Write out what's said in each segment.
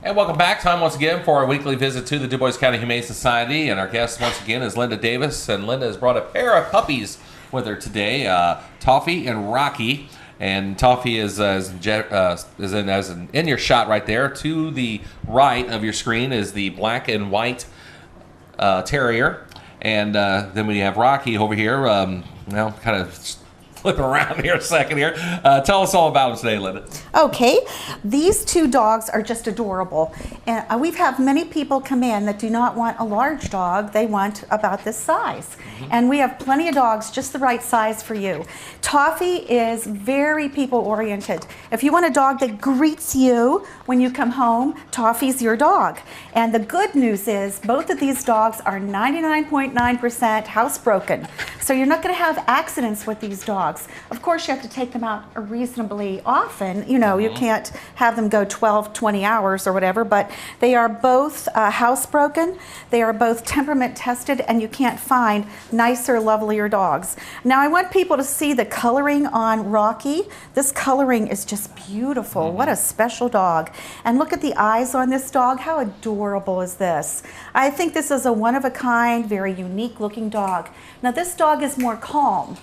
And welcome back. Time once again for our weekly visit to the Dubois County Humane Society. And our guest once again is Linda Davis. And Linda has brought a pair of puppies with her today, Toffee and Rocky. And Toffee is in your shot right there. To the right of your screen is the black and white terrier. And then we have Rocky over here. Kind of flipping around here a second here. Tell us all about them today, Linda. Okay, these two dogs are just adorable. And we've had many people come in that do not want a large dog. They want about this size. And we have plenty of dogs just the right size for you. Toffee is very people-oriented. If you want a dog that greets you when you come home, Toffee's your dog. And the good news is both of these dogs are 99.9% housebroken. So you're not going to have accidents with these dogs. Of course, you have to take them out reasonably often. You know, you can't have them go 12, 20 hours or whatever, but they are both housebroken. They are both temperament tested, and you can't find nicer, lovelier dogs. Now, I want people to see the coloring on Rocky. This coloring is just beautiful. What a special dog. And look at the eyes on this dog. How adorable is this? I think this is a one-of-a-kind, very unique-looking dog. Now, this dog is more calm.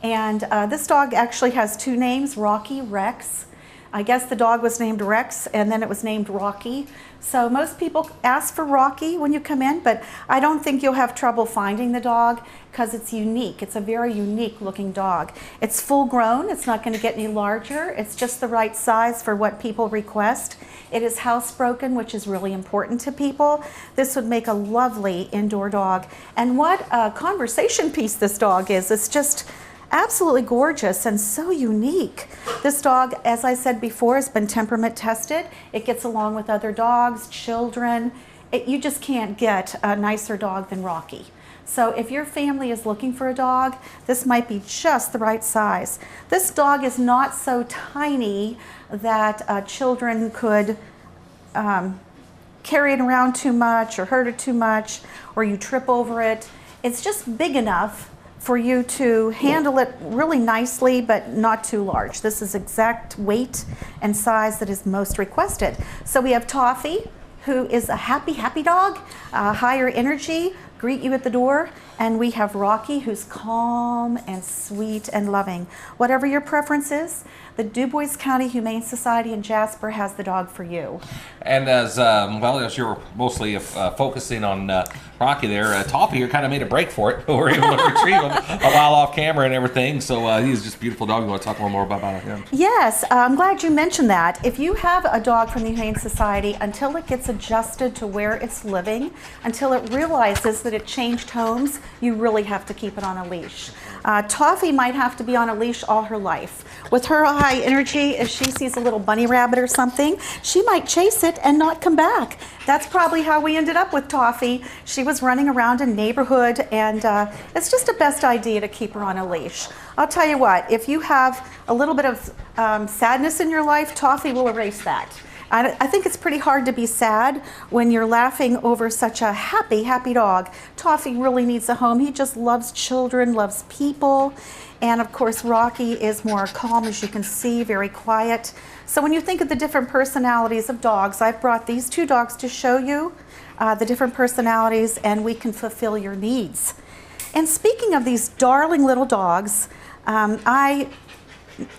And this dog actually has two names, Rocky, Rex. I guess the dog was named Rex, and then it was named Rocky. So most people ask for Rocky when you come in, but I don't think you'll have trouble finding the dog because it's unique. It's a very unique looking dog. It's full grown. It's not going to get any larger. It's just the right size for what people request. It is housebroken, which is really important to people. This would make a lovely indoor dog. And what a conversation piece this dog is. It's just absolutely gorgeous and so unique. This dog, as I said before, has been temperament tested. It gets along with other dogs, children. You just can't get a nicer dog than Rocky. So if your family is looking for a dog, this might be just the right size. This dog is not so tiny that children could carry it around too much or hurt it too much, or you trip over it. It's just big enough for you to handle it really nicely, but not too large. This is exact weight and size that is most requested. So we have Toffee, who is a happy dog, higher energy, greet you at the door. And we have Rocky, who's calm and sweet and loving. Whatever your preference is, the Dubois County Humane Society in Jasper has the dog for you. And as you're mostly focusing on Rocky there, Toffee here kind of made a break for it. We were able to retrieve him a while off camera and everything. So he's just a beautiful dog. You want to talk a little more about him? Yes, I'm glad you mentioned that. If you have a dog from the Humane Society, until it gets adjusted to where it's living, until it realizes that it changed homes, you really have to keep it on a leash. Toffee might have to be on a leash all her life. With her high energy, if she sees a little bunny rabbit or something, she might chase it and not come back. That's probably how we ended up with Toffee. She was running around a neighborhood, and it's just a best idea to keep her on a leash. I'll tell you what, if you have a little bit of sadness in your life, Toffee will erase that. I think it's pretty hard to be sad when you're laughing over such a happy dog. Toffee really needs a home. He just loves children, loves people. And of course, Rocky is more calm, as you can see, very quiet. So when you think of the different personalities of dogs, I've brought these two dogs to show you the different personalities, and we can fulfill your needs. And speaking of these darling little dogs, I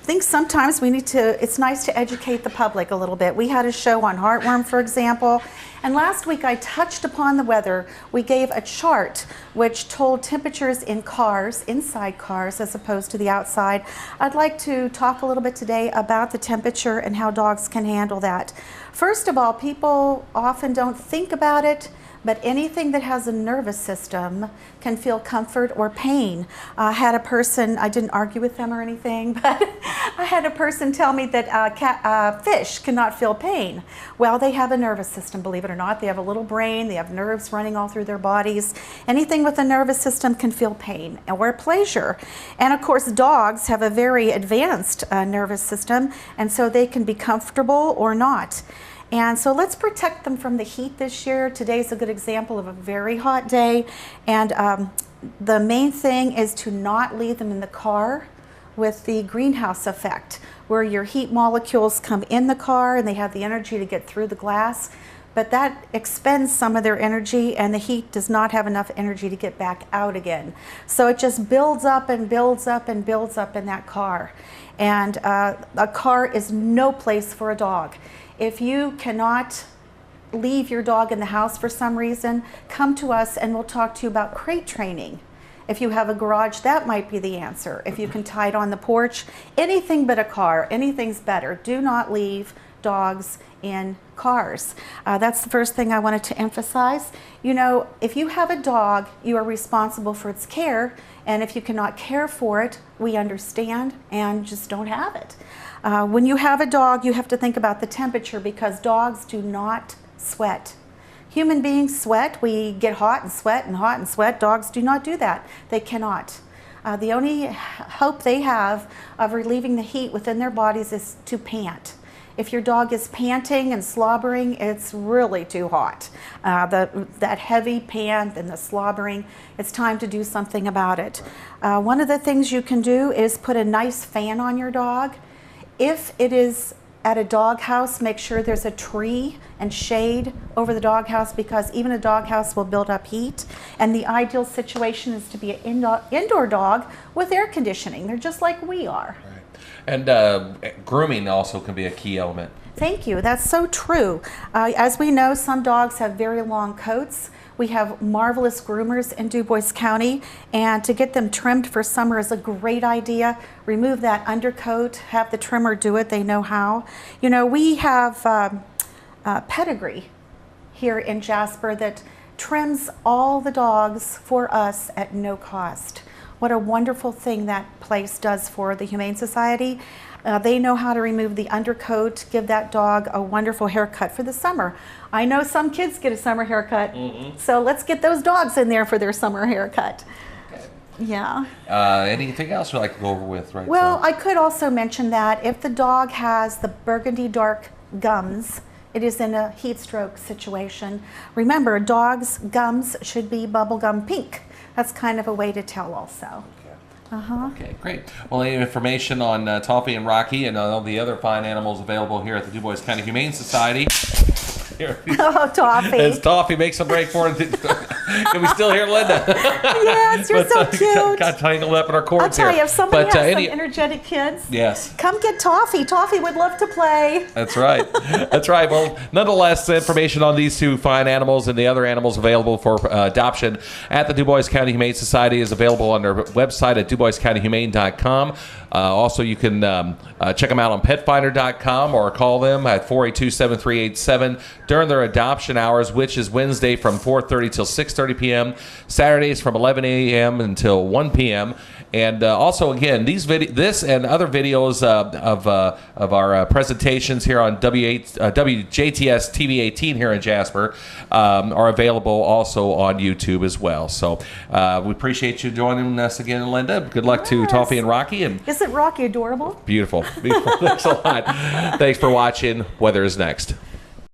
think sometimes it's nice to educate the public a little bit. We had a show on heartworm, for example, and last week I touched upon the weather. We gave a chart which told temperatures in cars, inside cars, as opposed to the outside. I'd like to talk a little bit today about the temperature and how dogs can handle that. First of all, people often don't think about it, but anything that has a nervous system can feel comfort or pain. I had a person, I didn't argue with them or anything, but I had a person tell me that fish cannot feel pain. Well, they have a nervous system, believe it or not. They have a little brain, they have nerves running all through their bodies. Anything with a nervous system can feel pain or pleasure. And of course, dogs have a very advanced nervous system, and so they can be comfortable or not. And so let's protect them from the heat this year. Today's a good example of a very hot day. And the main thing is to not leave them in the car with the greenhouse effect. where your heat molecules come in the car and they have the energy to get through the glass. But that expends some of their energy, and the heat does not have enough energy to get back out again. So it just builds up and builds up and builds up in that car. And a car is no place for a dog. If you cannot leave your dog in the house for some reason, come to us and we'll talk to you about crate training. If you have a garage, that might be the answer. If you can tie it on the porch, anything but a car, anything's better. Do not leave dogs in cars. That's the first thing I wanted to emphasize. You know, if you have a dog, you are responsible for its care, and if you cannot care for it, we understand and just don't have it. When you have a dog, you have to think about the temperature, because dogs do not sweat. Human beings sweat. We get hot and sweat and hot and sweat. Dogs do not do that. They cannot. The only hope they have of relieving the heat within their bodies is to pant. If your dog is panting and slobbering, it's really too hot. That heavy pant and the slobbering, it's time to do something about it. One of the things you can do is put a nice fan on your dog. If it is at a dog house, make sure there's a tree and shade over the dog house, because even a dog house will build up heat. And the ideal situation is to be an indoor dog with air conditioning. They're just like we are. Right. And grooming also can be a key element. Thank you. That's so true. As we know, some dogs have very long coats. We have marvelous groomers in Dubois County, and to get them trimmed for summer is a great idea. Remove that undercoat, have the trimmer do it. They know how. You know, we have Pedigree here in Jasper that trims all the dogs for us at no cost. What a wonderful thing that place does for the Humane Society. They know how to remove the undercoat, give that dog a wonderful haircut for the summer. I know some kids get a summer haircut, so let's get those dogs in there for their summer haircut. Okay. Yeah. Anything else you'd like to go over with? Right. Well, I could also mention that if the dog has the burgundy dark gums, it is in a heat stroke situation. Remember, dogs' gums should be bubblegum pink. That's kind of a way to tell also. Okay, great. Well, any information on Toffee and Rocky and all the other fine animals available here at the Dubois County Humane Society. Oh, Toffee. As Toffee makes a break for it. Can we still hear Linda? Yes, you're so cute. Got tangled up in our cords I'll tell here. you, if somebody has some energetic kids, yes, come get Toffee. Toffee would love to play. That's right. That's right. Well, nonetheless, information on these two fine animals and the other animals available for adoption at the Dubois County Humane Society is available on their website at DuboisCountyHumane.com. Also, you can check them out on PetFinder.com or call them at 482-7387 during their adoption hours, which is Wednesday from 4:30 till 6:30 p.m., Saturdays from 11 a.m. until 1 p.m. And also, again, this and other videos of our presentations here on WJTS TV 18 here in Jasper are available also on YouTube as well. So we appreciate you joining us again, Linda. Good luck to Toffee and Rocky. And isn't Rocky adorable? Beautiful. Beautiful. Thanks a lot. Thanks for watching. Weather is next.